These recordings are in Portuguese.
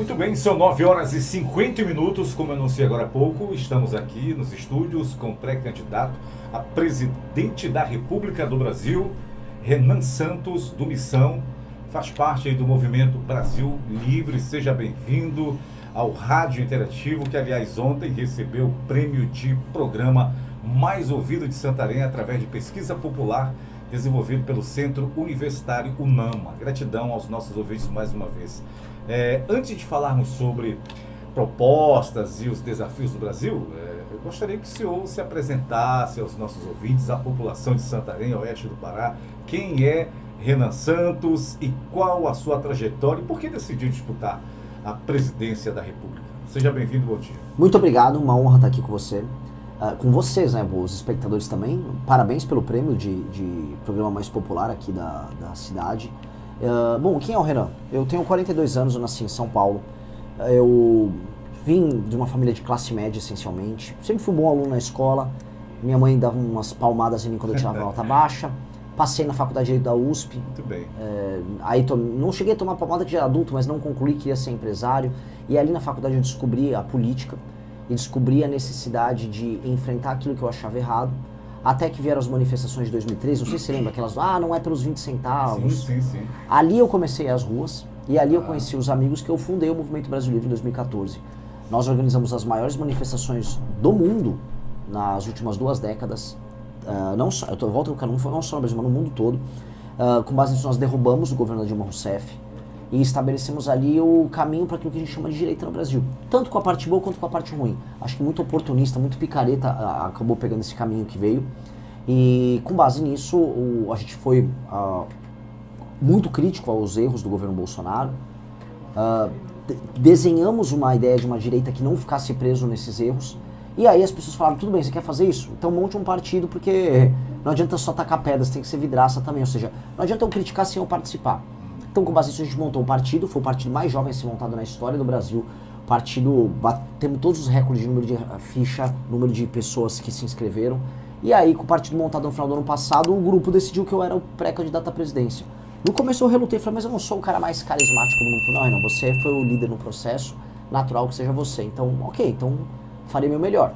Muito bem, são 9 horas e 50 minutos, como eu anunciei agora há pouco, estamos aqui nos estúdios com o pré-candidato a presidente da República do Brasil, Renan Santos, do Missão, faz parte aí do movimento Brasil Livre. Seja bem-vindo ao Rádio Interativo, que aliás ontem recebeu o prêmio de programa mais ouvido de Santarém através de pesquisa popular desenvolvido pelo Centro Universitário UNAMA. Gratidão aos nossos ouvintes mais uma vez. Antes de falarmos sobre propostas e os desafios do Brasil, eu gostaria que o senhor se apresentasse aos nossos ouvintes, à população de Santarém, oeste do Pará. Quem é Renan Santos e qual a sua trajetória e por que decidiu disputar a presidência da República? Seja bem-vindo, bom dia. Muito obrigado, uma honra estar aqui com você. Com vocês, né, os espectadores também. Parabéns pelo prêmio de programa mais popular aqui da cidade. Bom, quem é o Renan? Eu tenho 42 anos, eu nasci em São Paulo. Eu vim de uma família de classe média, essencialmente. Sempre fui bom aluno na escola. Minha mãe dava umas palmadas em mim quando eu tirava nota baixa. Passei na faculdade de Direito da USP. Muito bem. Aí não cheguei a tomar palmada que já era adulto, mas não concluí, queria ser empresário. E ali na faculdade eu descobri a política e descobri a necessidade de enfrentar aquilo que eu achava errado. Até que vieram as manifestações de 2013, não sei se você lembra, aquelas, não é pelos 20 centavos. Sim. Ali eu comecei às ruas e ali eu conheci os amigos que eu fundei o Movimento Brasil Livre em 2014. Nós organizamos as maiores manifestações do mundo nas últimas 2 décadas. Não só, eu volto no não só no Brasil, mas no mundo todo. Com base nisso nós derrubamos o governo da Dilma Rousseff e estabelecemos ali o caminho para aquilo que a gente chama de direita no Brasil. Tanto com a parte boa quanto com a parte ruim. Acho que muito oportunista, muito picareta acabou pegando esse caminho que veio. E com base nisso, a gente foi muito crítico aos erros do governo Bolsonaro. Desenhamos uma ideia de uma direita que não ficasse preso nesses erros. E aí as pessoas falaram, tudo bem, você quer fazer isso? Então monte um partido, porque não adianta só tacar pedras, tem que ser vidraça também. Ou seja, não adianta eu criticar sem eu participar. Então, com base nisso, a gente montou um partido, foi o partido mais jovem a ser montado na história do Brasil. Temos todos os recordes de número de ficha, número de pessoas que se inscreveram. E aí, com o partido montado no final do ano passado, o grupo decidiu que eu era o pré-candidato à presidência. No começo eu relutei, falei, mas eu não sou o cara mais carismático do mundo. Não, Renan, você foi o líder no processo, natural que seja você. Então, ok, então farei meu melhor.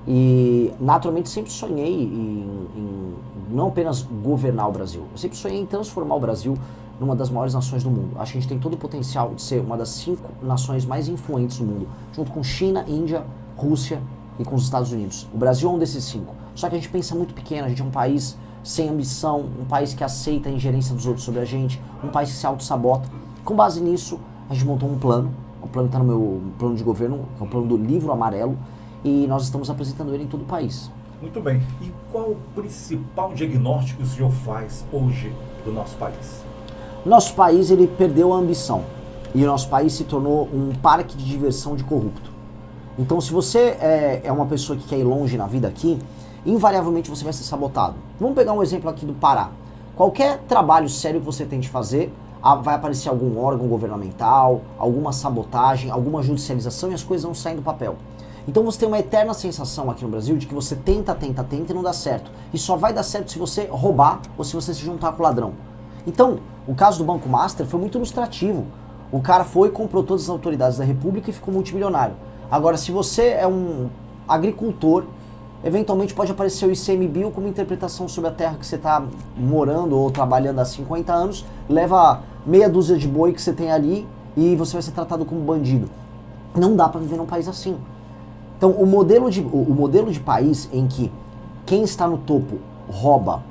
E, naturalmente, sempre sonhei em não apenas governar o Brasil, eu sempre sonhei em transformar o Brasil numa das maiores nações do mundo. Acho que a gente tem todo o potencial de ser uma das 5 nações mais influentes do mundo, junto com China, Índia, Rússia e com os Estados Unidos. O Brasil é um desses 5. Só que a gente pensa muito pequeno, a gente é um país sem ambição, um país que aceita a ingerência dos outros sobre a gente, um país que se auto-sabota. Com base nisso, a gente montou um plano, o plano está no meu plano de governo, que é o plano do Livro Amarelo, e nós estamos apresentando ele em todo o país. Muito bem. E qual o principal diagnóstico que o senhor faz hoje do nosso país? Nosso país, ele perdeu a ambição e o nosso país se tornou um parque de diversão de corrupto. Então, se você é uma pessoa que quer ir longe na vida aqui, invariavelmente você vai ser sabotado. Vamos pegar um exemplo aqui do Pará. Qualquer trabalho sério que você tente fazer, vai aparecer algum órgão governamental, alguma sabotagem, alguma judicialização e as coisas não saem do papel. Então você tem uma eterna sensação aqui no Brasil de que você tenta e não dá certo. E só vai dar certo se você roubar ou se você se juntar com o ladrão. Então, o caso do Banco Master foi muito ilustrativo. O cara foi, comprou todas as autoridades da República e ficou multimilionário. Agora, se você é um agricultor, eventualmente pode aparecer o ICMBio como interpretação sobre a terra que você está morando ou trabalhando há 50 anos, leva meia dúzia de boi que você tem ali e você vai ser tratado como bandido. Não dá para viver num país assim. Então, o modelo de país em que quem está no topo rouba,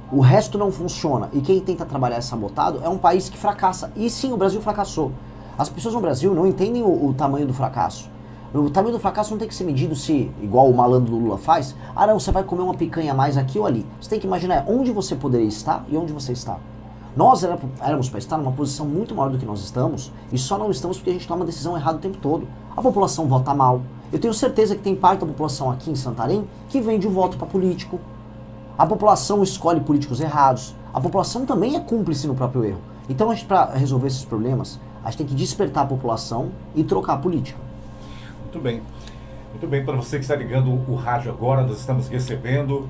o resto não funciona e quem tenta trabalhar é sabotado, é um país que fracassa. E sim, o Brasil fracassou. As pessoas no Brasil não entendem o tamanho do fracasso. O tamanho do fracasso não tem que ser medido se, igual o malandro do Lula faz, não, você vai comer uma picanha a mais aqui ou ali. Você tem que imaginar onde você poderia estar e onde você está. Nós éramos para estar numa posição muito maior do que nós estamos e só não estamos porque a gente toma uma decisão errada o tempo todo. A população vota mal. Eu tenho certeza que tem parte da população aqui em Santarém que vende o voto para político. A população escolhe políticos errados. A população também é cúmplice no próprio erro. Então, para resolver esses problemas, a gente tem que despertar a população e trocar a política. Muito bem. Muito bem, para você que está ligando o rádio agora, nós estamos recebendo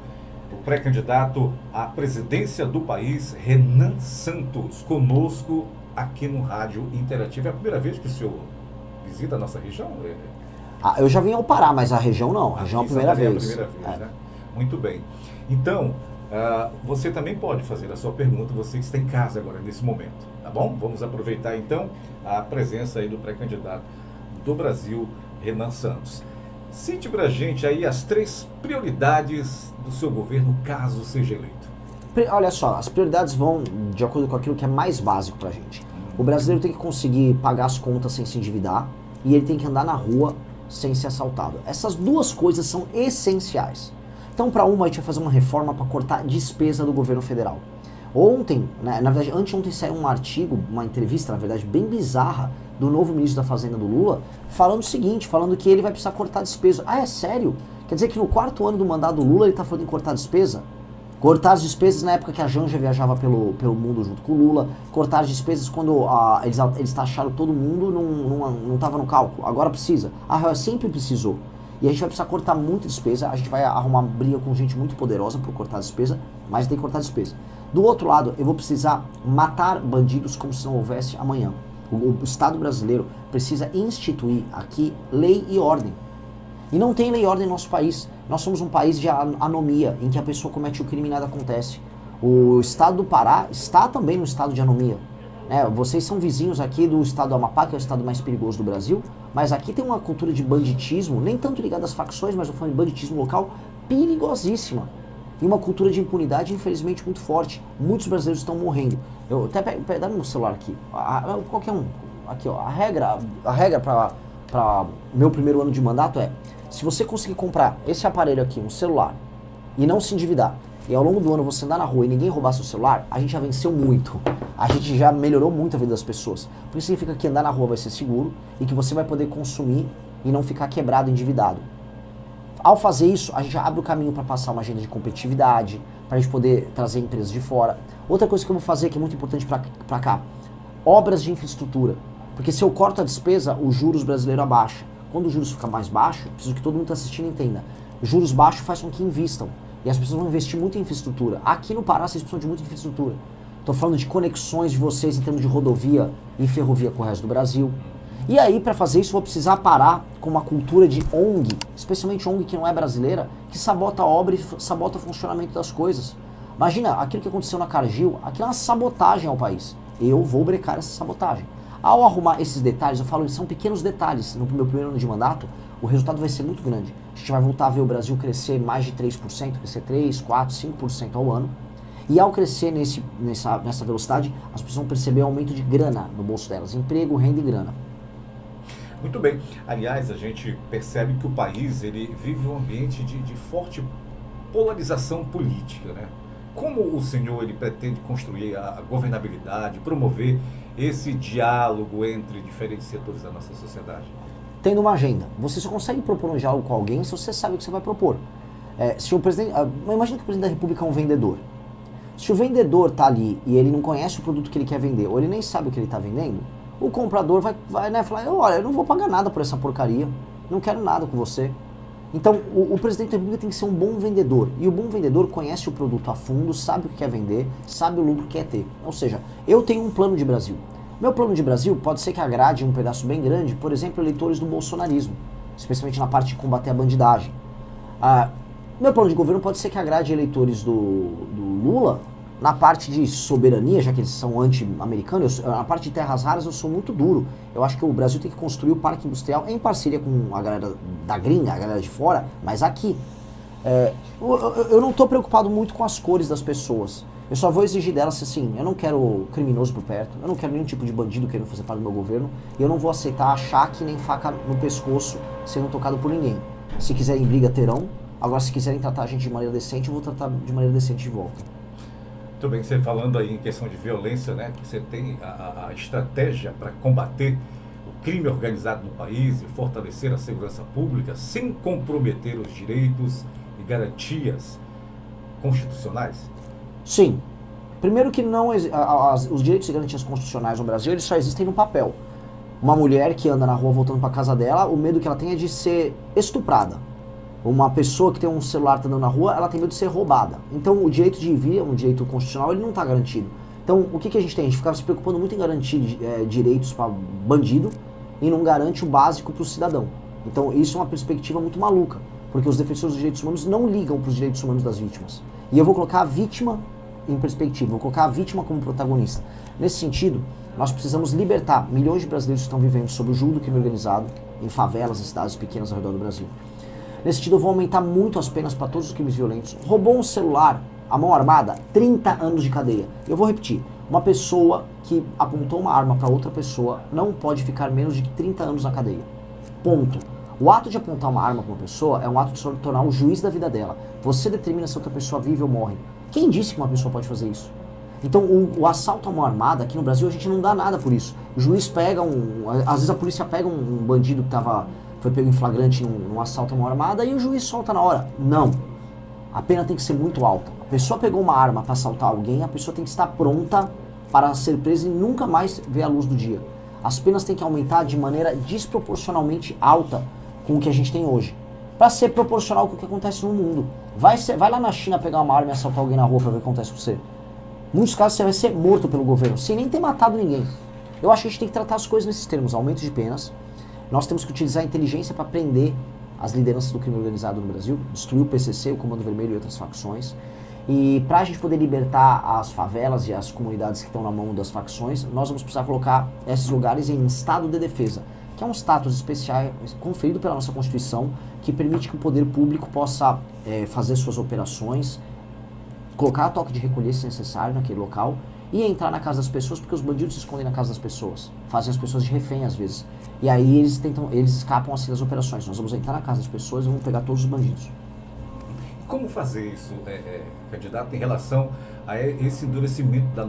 o pré-candidato à presidência do país, Renan Santos, conosco aqui no Rádio Interativo. É a primeira vez que o senhor visita a nossa região? Eu já vim ao Pará, mas a região não. A região é a primeira vez. Né? Muito bem. Então, você também pode fazer a sua pergunta, você que está em casa agora, nesse momento, tá bom? Vamos aproveitar, então, a presença aí do pré-candidato do Brasil, Renan Santos. Cite pra gente aí as 3 prioridades do seu governo, caso seja eleito. Olha só, as prioridades vão de acordo com aquilo que é mais básico pra gente. O brasileiro tem que conseguir pagar as contas sem se endividar e ele tem que andar na rua sem ser assaltado. Essas 2 coisas são essenciais. Então, para uma, a gente vai fazer uma reforma para cortar despesa do governo federal. Ontem, né, na verdade, anteontem saiu um artigo, uma entrevista, na verdade, bem bizarra, do novo ministro da Fazenda do Lula, falando o seguinte, falando que ele vai precisar cortar despesa. Ah, é sério? Quer dizer que no 4º ano do mandato do Lula ele está falando em cortar despesa? Cortar as despesas na época que a Janja viajava pelo mundo junto com o Lula, cortar as despesas quando eles taxaram todo mundo, não estava no cálculo, agora precisa. A Real sempre precisou. E a gente vai precisar cortar muita despesa, a gente vai arrumar briga com gente muito poderosa por cortar despesa, mas tem que cortar despesa. Do outro lado, eu vou precisar matar bandidos como se não houvesse amanhã. O Estado brasileiro precisa instituir aqui lei e ordem. E não tem lei e ordem no nosso país. Nós somos um país de anomia, em que a pessoa comete o crime e nada acontece. O estado do Pará está também no estado de anomia. Vocês são vizinhos aqui do estado do Amapá, que é o estado mais perigoso do Brasil, mas aqui tem uma cultura de banditismo, nem tanto ligada às facções, mas eu falo de banditismo local, perigosíssima. E uma cultura de impunidade, infelizmente, muito forte. Muitos brasileiros estão morrendo. Eu até dá meu celular aqui. Qualquer um. Aqui, ó. A regra para meu primeiro ano de mandato é: se você conseguir comprar esse aparelho aqui, um celular, e não se endividar, e ao longo do ano você andar na rua e ninguém roubar seu celular, a gente já venceu muito. A gente já melhorou muito a vida das pessoas. Porque significa que andar na rua vai ser seguro e que você vai poder consumir e não ficar quebrado, endividado. Ao fazer isso, a gente já abre o caminho para passar uma agenda de competitividade, para a gente poder trazer empresas de fora. Outra coisa que eu vou fazer, que é muito importante para cá, obras de infraestrutura. Porque se eu corto a despesa, os juros brasileiros abaixam. Quando os juros ficam mais baixos, preciso que todo mundo que está assistindo entenda. Juros baixos faz com que invistam. E as pessoas vão investir muito em infraestrutura. Aqui no Pará, vocês precisam de muita infraestrutura. Estou falando de conexões de vocês em termos de rodovia e ferrovia com o resto do Brasil. E aí, para fazer isso, vou precisar parar com uma cultura de ONG, especialmente ONG que não é brasileira, que sabota a obra e sabota o funcionamento das coisas. Imagina, aquilo que aconteceu na Cargill, aquilo é uma sabotagem ao país. Eu vou brecar essa sabotagem. Ao arrumar esses detalhes, eu falo que são pequenos detalhes. No meu primeiro ano de mandato, o resultado vai ser muito grande. A gente vai voltar a ver o Brasil crescer mais de 3%, crescer 3, 4, 5% ao ano. E ao crescer nessa velocidade, as pessoas vão perceber aumento de grana no bolso delas. Emprego, renda e grana. Muito bem. Aliás, a gente percebe que o país ele vive um ambiente de forte polarização política, né? Como o senhor ele pretende construir a governabilidade, promover esse diálogo entre diferentes setores da nossa sociedade? Tendo uma agenda. Você só consegue propor um diálogo com alguém se você sabe o que você vai propor. Se o presidente, imagina que o presidente da República é um vendedor. Se o vendedor está ali e ele não conhece o produto que ele quer vender, ou ele nem sabe o que ele está vendendo, o comprador vai né, falar: olha, eu não vou pagar nada por essa porcaria, não quero nada com você. Então, o presidente da República tem que ser um bom vendedor. E o bom vendedor conhece o produto a fundo, sabe o que quer vender, sabe o lucro que quer ter. Ou seja, eu tenho um plano de Brasil. Meu plano de Brasil pode ser que agrade um pedaço bem grande, por exemplo, eleitores do bolsonarismo, especialmente na parte de combater a bandidagem. Meu plano de governo pode ser que agrade eleitores do Lula na parte de soberania, já que eles são anti-americanos. Na parte de terras raras eu sou muito duro. Eu acho que o Brasil tem que construir o parque industrial em parceria com a galera da gringa, a galera de fora, mas aqui. Eu não estou preocupado muito com as cores das pessoas. Eu só vou exigir delas assim: eu não quero criminoso por perto, eu não quero nenhum tipo de bandido querendo fazer parte do meu governo, e eu não vou aceitar achar nem faca no pescoço sendo tocado por ninguém. Se quiserem briga, terão. Agora, se quiserem tratar a gente de maneira decente, eu vou tratar de maneira decente de volta. Muito bem, você falando aí em questão de violência, né, que você tem a estratégia para combater o crime organizado no país e fortalecer a segurança pública sem comprometer os direitos e garantias constitucionais? Sim. Primeiro que não os direitos e garantias constitucionais no Brasil, eles só existem no papel. Uma mulher que anda na rua voltando para casa dela, o medo que ela tem é de ser estuprada. Uma pessoa que tem um celular andando na rua, ela tem medo de ser roubada. Então o direito de ir e vir, um direito constitucional, ele não está garantido. Então o que a gente tem? A gente ficava se preocupando muito em garantir direitos para bandido e não garante o básico para o cidadão. Então isso é uma perspectiva muito maluca, porque os defensores dos direitos humanos não ligam para os direitos humanos das vítimas. E eu vou colocar a vítima em perspectiva, vou colocar a vítima como protagonista. Nesse sentido, nós precisamos libertar milhões de brasileiros que estão vivendo sob o jugo do crime organizado, em favelas e cidades pequenas ao redor do Brasil. Nesse sentido, eu vou aumentar muito as penas para todos os crimes violentos. Roubou um celular, a mão armada, 30 anos de cadeia. Eu vou repetir, uma pessoa que apontou uma arma para outra pessoa não pode ficar menos de 30 anos na cadeia. Ponto. O ato de apontar uma arma para uma pessoa é um ato de se tornar o juiz da vida dela. Você determina se outra pessoa vive ou morre. Quem disse que uma pessoa pode fazer isso? Então, o assalto à mão armada, aqui no Brasil, a gente não dá nada por isso. O juiz pega às vezes a polícia pega um bandido que foi pego em flagrante num assalto à mão armada e o juiz solta na hora. Não. A pena tem que ser muito alta. A pessoa pegou uma arma para assaltar alguém, a pessoa tem que estar pronta para ser presa e nunca mais ver a luz do dia. As penas têm que aumentar de maneira desproporcionalmente alta com o que a gente tem hoje, para ser proporcional com o que acontece no mundo. Vai lá na China pegar uma arma e assaltar alguém na rua para ver o que acontece com você. Em muitos casos você vai ser morto pelo governo, sem nem ter matado ninguém. Eu acho que a gente tem que tratar as coisas nesses termos, aumento de penas. Nós temos que utilizar a inteligência para prender as lideranças do crime organizado no Brasil, destruir o PCC, o Comando Vermelho e outras facções. E para a gente poder libertar as favelas e as comunidades que estão na mão das facções, nós vamos precisar colocar esses lugares em estado de defesa, que é um status especial conferido pela nossa Constituição, que permite que o poder público possa fazer suas operações, colocar toque de recolher se necessário naquele local e entrar na casa das pessoas, porque os bandidos se escondem na casa das pessoas, fazem as pessoas de refém às vezes. E aí eles escapam assim das operações. Nós vamos entrar na casa das pessoas e vamos pegar todos os bandidos. Como fazer isso, candidato, em relação a esse endurecimento das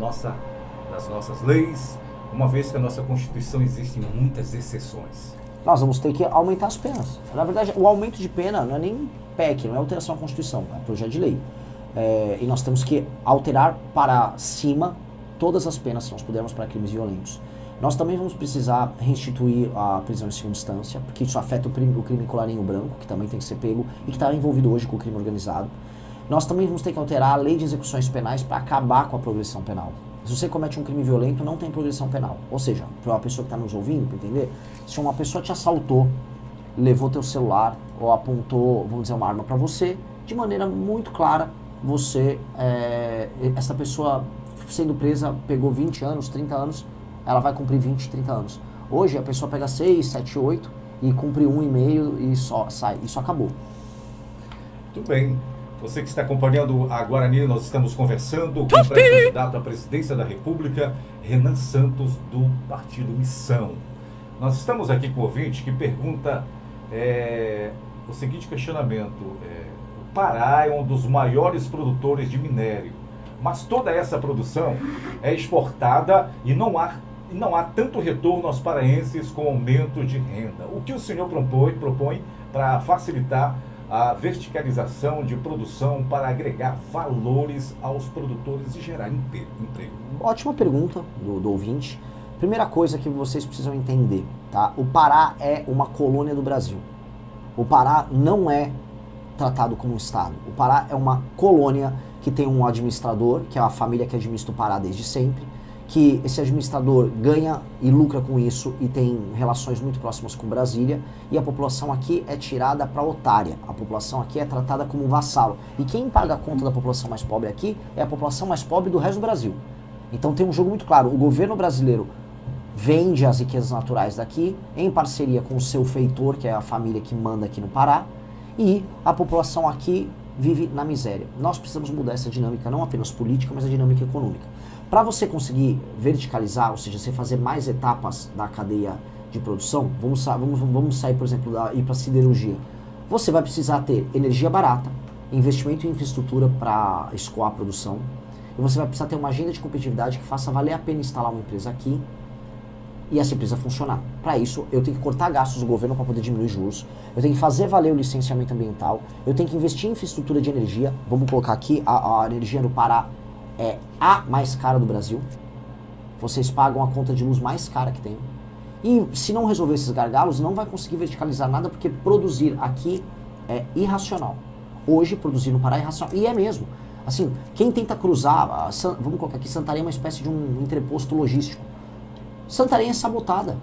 nossas leis, uma vez que a nossa Constituição existe muitas exceções? Nós vamos ter que aumentar as penas. Na verdade, o aumento de pena não é nem PEC, não é alteração à Constituição, é projeto de lei. E nós temos que alterar para cima todas as penas que nós pudermos para crimes violentos. Nós também vamos precisar reinstituir a prisão em segunda instância, porque isso afeta o crime colarinho branco, que também tem que ser pego e que está envolvido hoje com o crime organizado. Nós também vamos ter que alterar a lei de execuções penais para acabar com a progressão penal. Se você comete um crime violento, não tem progressão penal. Ou seja, para uma pessoa que está nos ouvindo, para entender, se uma pessoa te assaltou, levou teu celular ou apontou, vamos dizer, uma arma para você, de maneira muito clara, essa pessoa sendo presa pegou 20 anos, 30 anos, ela vai cumprir 20, 30 anos. Hoje a pessoa pega 6, 7, 8 e cumpre 1,5 e só sai. Isso acabou. Muito bem. Você que está acompanhando a Guarani, nós estamos conversando com o pré-candidato à presidência da República, Renan Santos, do Partido Missão. Nós estamos aqui com o ouvinte que pergunta o seguinte questionamento. O Pará é um dos maiores produtores de minério, mas toda essa produção é exportada e não há tanto retorno aos paraenses com aumento de renda. O que o senhor propõe para facilitar a verticalização de produção para agregar valores aos produtores e gerar emprego? Ótima pergunta do ouvinte. Primeira coisa que vocês precisam entender, tá? O Pará é uma colônia do Brasil. O Pará não é tratado como um estado. O Pará é uma colônia que tem um administrador, que é a família que administra o Pará desde sempre, que esse administrador ganha e lucra com isso e tem relações muito próximas com Brasília, e a população aqui é tirada para otária. A população aqui é tratada como um vassalo. E quem paga a conta da população mais pobre aqui é a população mais pobre do resto do Brasil. Então tem um jogo muito claro. O governo brasileiro vende as riquezas naturais daqui em parceria com o seu feitor, que é a família que manda aqui no Pará, e a população aqui vive na miséria. Nós precisamos mudar essa dinâmica, não apenas política, mas a dinâmica econômica. Para você conseguir verticalizar, ou seja, você fazer mais etapas da cadeia de produção, vamos sair, por exemplo, ir para a siderurgia. Você vai precisar ter energia barata, investimento em infraestrutura para escoar a produção, e você vai precisar ter uma agenda de competitividade que faça valer a pena instalar uma empresa aqui e essa empresa funcionar. Para isso, eu tenho que cortar gastos do governo para poder diminuir juros, eu tenho que fazer valer o licenciamento ambiental, eu tenho que investir em infraestrutura de energia. Vamos colocar aqui, a energia no Pará é a mais cara do Brasil. Vocês pagam a conta de luz mais cara que tem. E se não resolver esses gargalos, não vai conseguir verticalizar nada, porque produzir aqui é irracional. Hoje, produzir no Pará é irracional. E é mesmo. Assim, quem tenta cruzar, vamos colocar aqui, Santarém é uma espécie de um entreposto logístico. Santarém é sabotada.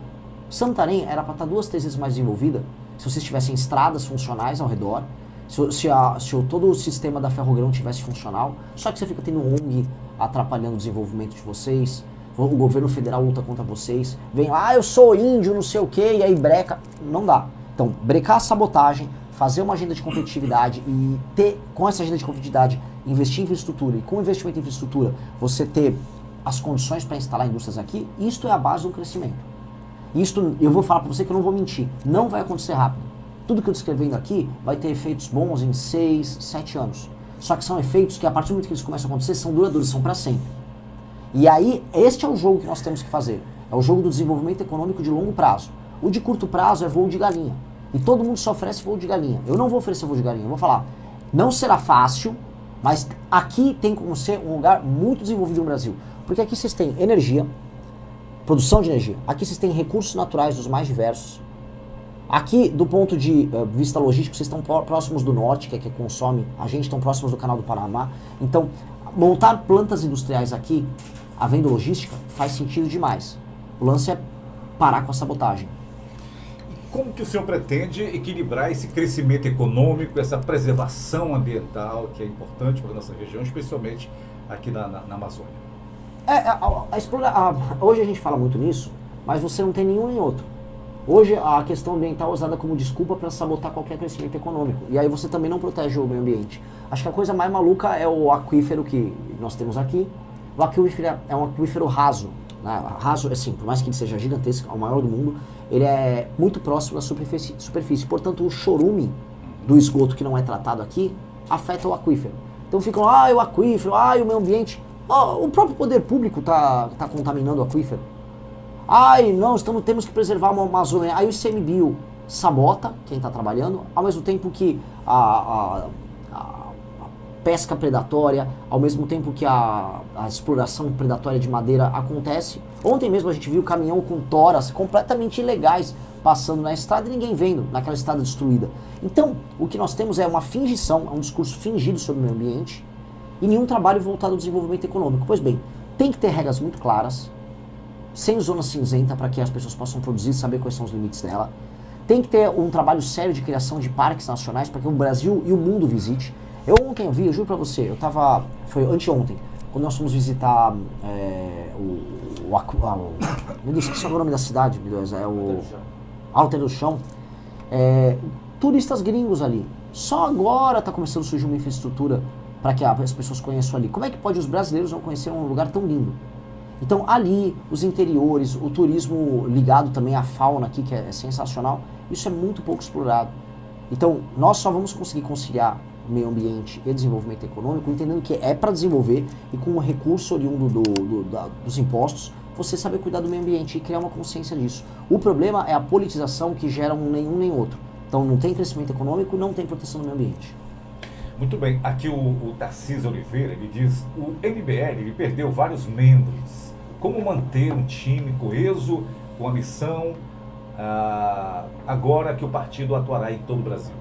Santarém era para estar 2, 3 vezes mais desenvolvida se vocês tivessem estradas funcionais ao redor, se todo o sistema da Ferrogrão tivesse funcional, só que você fica tendo ONG atrapalhando o desenvolvimento de vocês, o governo federal luta contra vocês, vem lá, eu sou índio, não sei o que, e aí breca, não dá. Então, brecar a sabotagem, fazer uma agenda de competitividade e ter, com essa agenda de competitividade, investir em infraestrutura, e com investimento em infraestrutura, você ter as condições para instalar indústrias aqui, isto é a base do crescimento. Isto, eu vou falar para você que eu não vou mentir, não vai acontecer rápido. Tudo que eu estou descrevendo aqui vai ter efeitos bons em 6, 7 anos. Só que são efeitos que a partir do momento que eles começam a acontecer, são duradouros, são para sempre. E aí, este é o jogo que nós temos que fazer. É o jogo do desenvolvimento econômico de longo prazo. O de curto prazo é voo de galinha. E todo mundo só oferece voo de galinha. Eu não vou oferecer voo de galinha, eu vou falar, não será fácil, mas aqui tem como ser um lugar muito desenvolvido no Brasil. Porque aqui vocês têm energia, produção de energia. Aqui vocês têm recursos naturais dos mais diversos. Aqui, do ponto de vista logístico, vocês estão próximos do norte, que é que consome. A gente estão próximos do Canal do Panamá. Então, montar plantas industriais aqui, havendo logística, faz sentido demais. O lance é parar com a sabotagem. Como que o senhor pretende equilibrar esse crescimento econômico, essa preservação ambiental, que é importante para a nossa região, especialmente aqui na Amazônia? Hoje a gente fala muito nisso, mas você não tem nenhum nem outro. Hoje a questão ambiental é usada como desculpa para sabotar qualquer crescimento econômico. E aí você também não protege o meio ambiente. Acho que a coisa mais maluca é o aquífero que nós temos aqui. O aquífero é um aquífero raso. Né? Raso, assim, por mais que ele seja gigantesco, é o maior do mundo, ele é muito próximo da superfície. Portanto, o chorume do esgoto que não é tratado aqui afeta o aquífero. Então ficam, o aquífero, o meio ambiente. O próprio poder público está contaminando o aquífero. Não, temos que preservar uma Amazônia. Aí o ICMBio sabota quem está trabalhando, ao mesmo tempo que a pesca predatória, ao mesmo tempo que a exploração predatória de madeira acontece. Ontem mesmo a gente viu caminhão com toras completamente ilegais passando na estrada e ninguém vendo, naquela estrada destruída. Então, o que nós temos é uma fingição, um discurso fingido sobre o meio ambiente e nenhum trabalho voltado ao desenvolvimento econômico. Pois bem, tem que ter regras muito claras, sem zona cinzenta para que as pessoas possam produzir e saber quais são os limites dela. Tem que ter um trabalho sério de criação de parques nacionais para que o Brasil e o mundo visite. Eu juro pra você, foi anteontem, quando nós fomos visitar meu Deus, esqueci o nome da cidade, meu Deus, é o Alter do Chão. Turistas gringos ali. Só agora está começando a surgir uma infraestrutura para que as pessoas conheçam ali. Como é que pode os brasileiros não conhecer um lugar tão lindo? Então ali, os interiores, o turismo ligado também à fauna aqui, que é sensacional, isso é muito pouco explorado. Então nós só vamos conseguir conciliar meio ambiente e desenvolvimento econômico, entendendo que é para desenvolver e com o recurso oriundo dos impostos, você saber cuidar do meio ambiente e criar uma consciência disso. O problema é a politização que gera nenhum nem outro. Então não tem crescimento econômico, não tem proteção do meio ambiente. Muito bem, aqui o Tarcísio Oliveira, ele diz, o MBL ele perdeu vários membros. Como manter um time coeso, com a missão, agora que o partido atuará em todo o Brasil?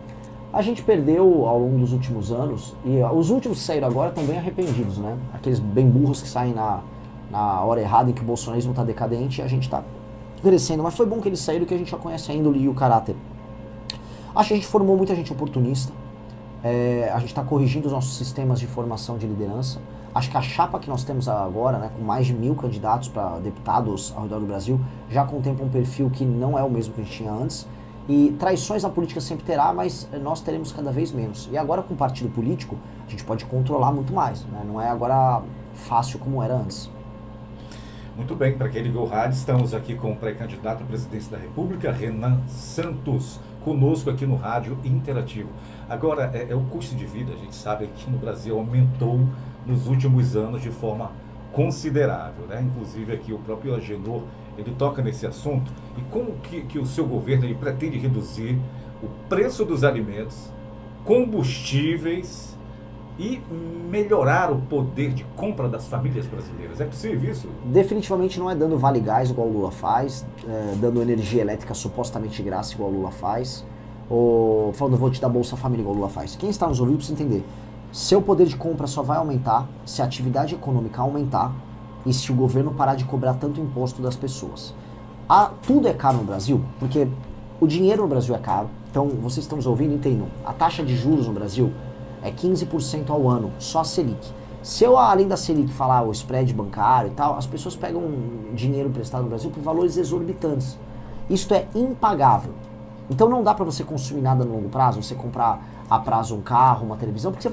A gente perdeu ao longo dos últimos anos, e os últimos que saíram agora estão bem arrependidos, né? Aqueles bem burros que saem na hora errada em que o bolsonarismo está decadente e a gente está crescendo. Mas foi bom que eles saíram, que a gente já conhece a índole e o caráter. Acho que a gente formou muita gente oportunista. A gente está corrigindo os nossos sistemas de formação de liderança. Acho que a chapa que nós temos agora, né, com mais de 1000 candidatos para deputados ao redor do Brasil, já contempla um perfil que não é o mesmo que a gente tinha antes. E traições na política sempre terá, mas nós teremos cada vez menos. E agora com o partido político, a gente pode controlar muito mais, né? Não é agora fácil como era antes. Muito bem, para quem ligou o rádio, estamos aqui com o pré-candidato à presidência da República, Renan Santos, conosco aqui no Rádio Interativo. Agora, o custo de vida, a gente sabe que no Brasil aumentou nos últimos anos de forma considerável, né? Inclusive aqui o próprio Agenor, ele toca nesse assunto. E como que o seu governo ele pretende reduzir o preço dos alimentos, combustíveis e melhorar o poder de compra das famílias brasileiras? É possível isso? Definitivamente não é dando vale gás igual o Lula faz, dando energia elétrica supostamente de graça igual o Lula faz, ou falando vou te dar Bolsa Família igual o Lula faz. Quem está nos ouvindo precisa entender, seu poder de compra só vai aumentar se a atividade econômica aumentar e se o governo parar de cobrar tanto imposto das pessoas. Tudo é caro no Brasil, porque o dinheiro no Brasil é caro. Então, vocês estão nos ouvindo, entendam. A taxa de juros no Brasil é 15% ao ano, só a Selic. Se eu, além da Selic, falar o spread bancário e tal, as pessoas pegam dinheiro emprestado no Brasil por valores exorbitantes. Isto é impagável. Então não dá para você consumir nada no longo prazo, você comprar a prazo um carro, uma televisão, porque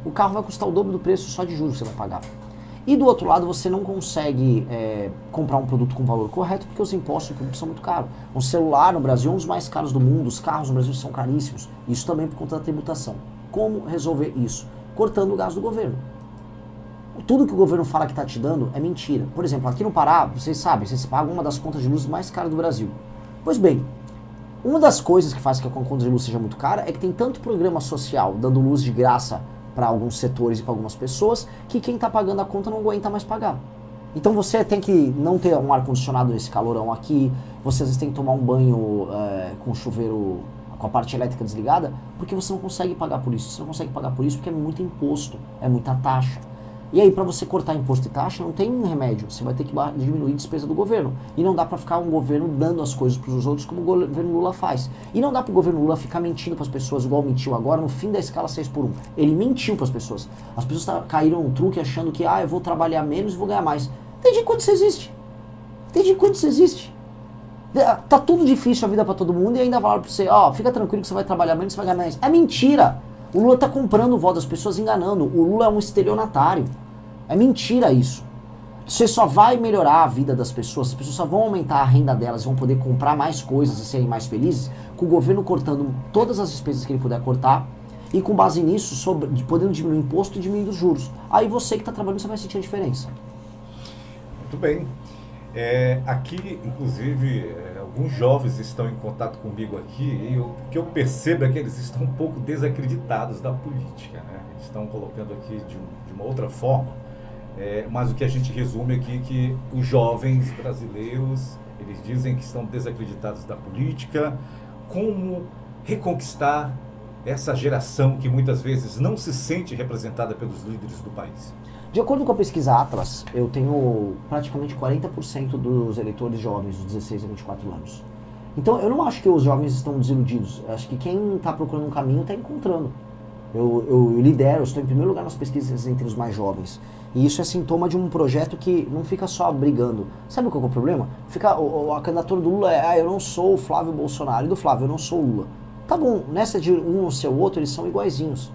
o carro vai custar o dobro do preço só de juros que você vai pagar. E do outro lado, você não consegue comprar um produto com valor correto, porque os impostos públicos são muito caros. Um celular no Brasil é um dos mais caros do mundo, os carros no Brasil são caríssimos. Isso também por conta da tributação. Como resolver isso? Cortando o gasto do governo. Tudo que o governo fala que está te dando é mentira. Por exemplo, aqui no Pará, vocês sabem, vocês pagam uma das contas de luz mais caras do Brasil. Pois bem, uma das coisas que faz que a conta de luz seja muito cara é que tem tanto programa social dando luz de graça para alguns setores e para algumas pessoas que quem está pagando a conta não aguenta mais pagar. Então você tem que não ter um ar-condicionado nesse calorão aqui, você às vezes tem que tomar um banho com o chuveiro, com a parte elétrica desligada, porque você não consegue pagar por isso. Você não consegue pagar por isso porque é muito imposto, é muita taxa. E aí, para você cortar imposto e taxa, não tem um remédio. Você vai ter que diminuir a despesa do governo. E não dá para ficar um governo dando as coisas para os outros como o governo Lula faz. E não dá para o governo Lula ficar mentindo para as pessoas, igual mentiu agora, no fim da escala 6x1. Ele mentiu para as pessoas. As pessoas caíram no truque achando que, eu vou trabalhar menos e vou ganhar mais. Desde quando isso existe? Desde quando isso existe? Tá tudo difícil a vida para todo mundo e ainda falaram para você, fica tranquilo que você vai trabalhar menos e vai ganhar mais. É mentira! O Lula tá comprando o voto das pessoas, enganando. O Lula é um estelionatário. É mentira isso. Você só vai melhorar a vida das pessoas, as pessoas só vão aumentar a renda delas, vão poder comprar mais coisas e serem mais felizes, com o governo cortando todas as despesas que ele puder cortar, e com base nisso, podendo diminuir o imposto e diminuir os juros. Aí você que está trabalhando, você vai sentir a diferença. Muito bem. Aqui, inclusive, alguns jovens estão em contato comigo aqui, e o que eu percebo é que eles estão um pouco desacreditados da política, né? Eles estão colocando aqui de uma outra forma, mas o que a gente resume aqui é que os jovens brasileiros, eles dizem que estão desacreditados da política. Como reconquistar essa geração que muitas vezes não se sente representada pelos líderes do país? De acordo com a pesquisa Atlas, eu tenho praticamente 40% dos eleitores jovens, dos 16 a 24 anos. Então eu não acho que os jovens estão desiludidos. Eu acho que quem está procurando um caminho está encontrando. Eu lidero, eu estou em primeiro lugar nas pesquisas entre os mais jovens. E isso é sintoma de um projeto que não fica só brigando. Sabe qual é o problema? A candidatura do Lula eu não sou o Flávio Bolsonaro, e do Flávio, eu não sou o Lula. Tá bom, nessa de um não ser o outro, eles são iguaizinhos.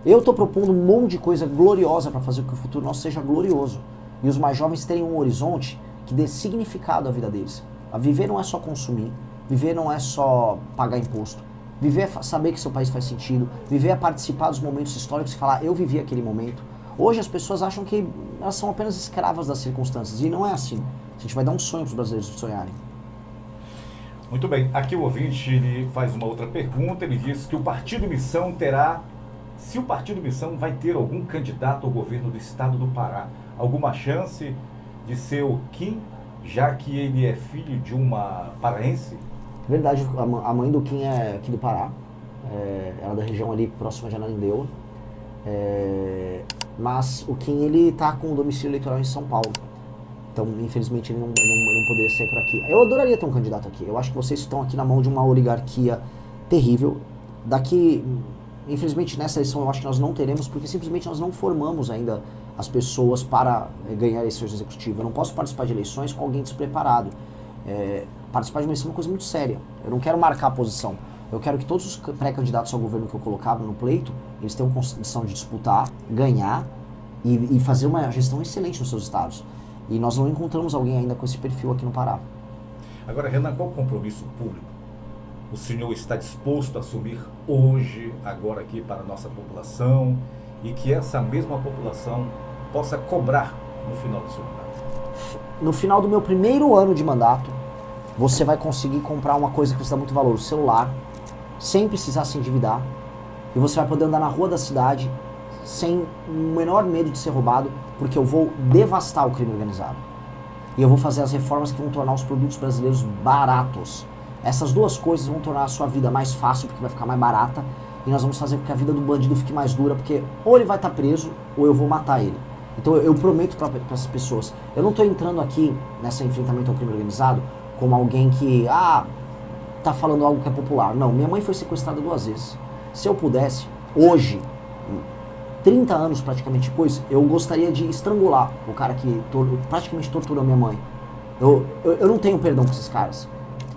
Eu estou propondo um monte de coisa gloriosa para fazer com que o futuro nosso seja glorioso. E os mais jovens terem um horizonte que dê significado à vida deles. A viver não é só consumir, viver não é só pagar imposto. Viver é saber que seu país faz sentido, viver é participar dos momentos históricos e falar, eu vivi aquele momento. Hoje as pessoas acham que elas são apenas escravas das circunstâncias, e não é assim. A gente vai dar um sonho para os brasileiros sonharem. Muito bem, aqui o ouvinte ele faz uma outra pergunta, ele diz que o Partido Missão terá, se o Partido Missão vai ter algum candidato ao governo do estado do Pará, alguma chance de ser o Kim, já que ele é filho de uma paraense? Verdade, a mãe do Kim é aqui do Pará, ela é da região ali próxima de Ananindeua, mas o Kim ele tá com o domicílio eleitoral em São Paulo, então infelizmente ele não poderia sair por aqui. Eu adoraria ter um candidato aqui, eu acho que vocês estão aqui na mão de uma oligarquia terrível, infelizmente nessa eleição eu acho que nós não teremos, porque simplesmente nós não formamos ainda as pessoas para ganhar eleições executivas. Eu não posso participar de eleições com alguém despreparado. Participar de uma eleição é uma coisa muito séria. Eu não quero marcar a posição. Eu quero que todos os pré-candidatos ao governo que eu colocava no pleito, eles tenham condição de disputar, ganhar e fazer uma gestão excelente nos seus estados. E nós não encontramos alguém ainda com esse perfil aqui no Pará. Agora, Renan, qual o compromisso público o senhor está disposto a assumir hoje, agora aqui para a nossa população, e que essa mesma população possa cobrar no final do seu mandato? No final do meu primeiro ano de mandato, você vai conseguir comprar uma coisa que você dá muito valor, o celular, sem precisar se endividar, e você vai poder andar na rua da cidade sem o menor medo de ser roubado, porque eu vou devastar o crime organizado. E eu vou fazer as reformas que vão tornar os produtos brasileiros baratos. Essas duas coisas vão tornar a sua vida mais fácil, porque vai ficar mais barata, e nós vamos fazer com que a vida do bandido fique mais dura, porque ou ele vai estar preso, ou eu vou matar ele. Então eu prometo para essas pessoas, eu não estou entrando aqui nesse enfrentamento ao crime organizado como alguém que, tá falando algo que é popular. Não, minha mãe foi sequestrada 2 vezes. Se eu pudesse, hoje, 30 anos praticamente depois, eu gostaria de estrangular o cara que praticamente torturou minha mãe. Eu não tenho perdão com esses caras.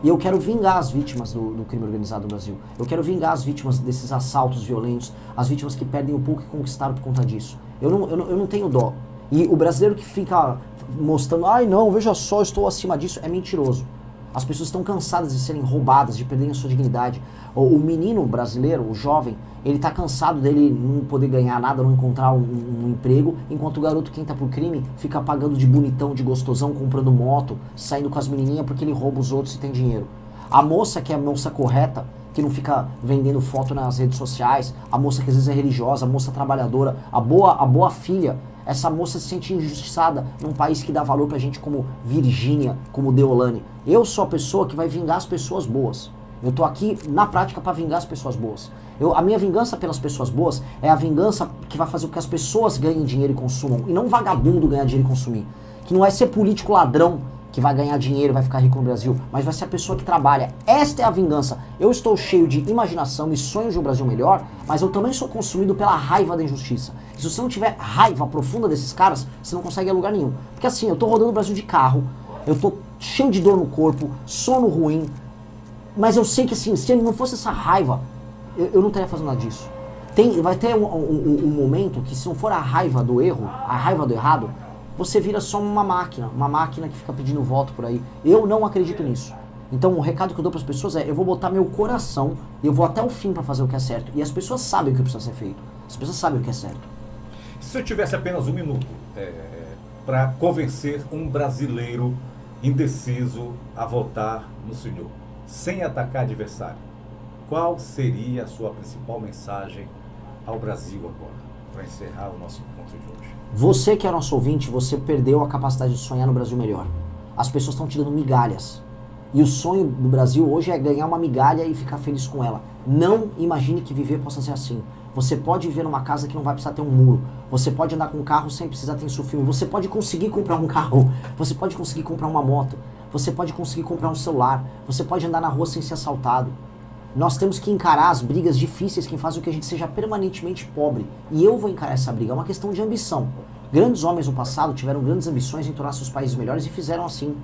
E eu quero vingar as vítimas do crime organizado no Brasil. Eu quero vingar as vítimas desses assaltos violentos, as vítimas que perdem o pouco que conquistaram por conta disso. Eu não tenho dó. E o brasileiro que fica mostrando, não, veja só, eu estou acima disso, é mentiroso. As pessoas estão cansadas de serem roubadas, de perderem a sua dignidade. O menino brasileiro, o jovem, ele está cansado dele não poder ganhar nada, não encontrar um emprego, enquanto o garoto que entra pro crime fica pagando de bonitão, de gostosão, comprando moto, saindo com as menininhas porque ele rouba os outros e tem dinheiro. A moça que é a moça correta, que não fica vendendo foto nas redes sociais, a moça que às vezes é religiosa, a moça trabalhadora, a boa filha, essa moça se sente injustiçada num país que dá valor pra gente como Virgínia, como Deolane. Eu sou a pessoa que vai vingar as pessoas boas. Eu tô aqui na prática para vingar as pessoas boas. A minha vingança pelas pessoas boas é a vingança que vai fazer com que as pessoas ganhem dinheiro e consumam, e não um vagabundo ganhar dinheiro e consumir. Que não vai ser político ladrão que vai ganhar dinheiro e vai ficar rico no Brasil, mas vai ser a pessoa que trabalha. Esta é a vingança. Eu estou cheio de imaginação e sonhos de um Brasil melhor, mas eu também sou consumido pela raiva da injustiça. E se você não tiver raiva profunda desses caras, você não consegue ir a lugar nenhum. Porque assim, eu tô rodando o Brasil de carro, eu tô cheio de dor no corpo, sono ruim, mas eu sei que assim, se não fosse essa raiva, eu não estaria fazendo nada disso. Vai ter um momento que se não for a raiva do erro, a raiva do errado, você vira só uma máquina que fica pedindo voto por aí. Eu não acredito nisso. Então o recado que eu dou para as pessoas é, eu vou botar meu coração, eu vou até o fim para fazer o que é certo. E as pessoas sabem o que precisa ser feito. As pessoas sabem o que é certo. Se eu tivesse apenas 1 minuto para convencer um brasileiro indeciso a votar no senhor, sem atacar adversário, qual seria a sua principal mensagem ao Brasil agora, para encerrar o nosso encontro de hoje? Você que é nosso ouvinte, você perdeu a capacidade de sonhar no Brasil melhor. As pessoas estão te dando migalhas. E o sonho do Brasil hoje é ganhar uma migalha e ficar feliz com ela. Não imagine que viver possa ser assim. Você pode viver numa casa que não vai precisar ter um muro. Você pode andar com um carro sem precisar ter insufilme. Você pode conseguir comprar um carro. Você pode conseguir comprar uma moto. Você pode conseguir comprar um celular. Você pode andar na rua sem ser assaltado. Nós temos que encarar as brigas difíceis que fazem com que a gente seja permanentemente pobre. E eu vou encarar essa briga. É uma questão de ambição. Grandes homens no passado tiveram grandes ambições em tornar seus países melhores e fizeram assim.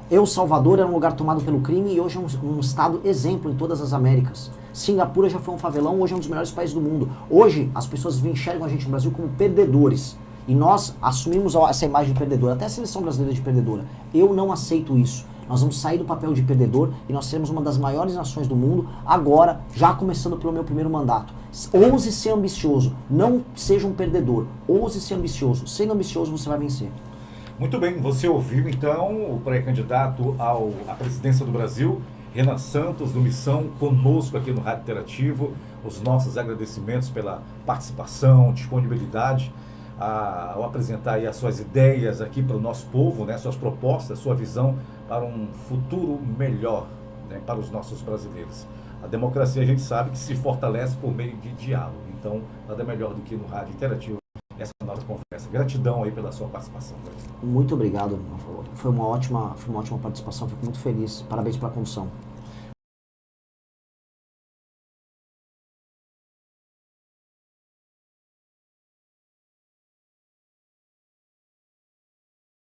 El Salvador era um lugar tomado pelo crime e hoje é um estado exemplo em todas as Américas. Singapura já foi um favelão, hoje é um dos melhores países do mundo. Hoje as pessoas enxergam a gente no Brasil como perdedores. E nós assumimos essa imagem de perdedor, até a seleção brasileira de perdedora. Eu não aceito isso. Nós vamos sair do papel de perdedor e nós seremos uma das maiores nações do mundo, agora, já começando pelo meu primeiro mandato. Ouse ser ambicioso, não seja um perdedor. Ouse ser ambicioso. Sendo ambicioso, você vai vencer. Muito bem, você ouviu então o pré-candidato à presidência do Brasil, Renan Santos, do Missão, conosco aqui no Rádio Interativo. Os nossos agradecimentos pela participação, disponibilidade, ao apresentar aí as suas ideias aqui para o nosso povo, né, suas propostas, sua visão para um futuro melhor, né, para os nossos brasileiros. A democracia a gente sabe que se fortalece por meio de diálogo, então nada melhor do que no Rádio Interativo essa nossa conversa. Gratidão aí pela sua participação. Muito obrigado, foi uma ótima participação, fico muito feliz, parabéns pela condução.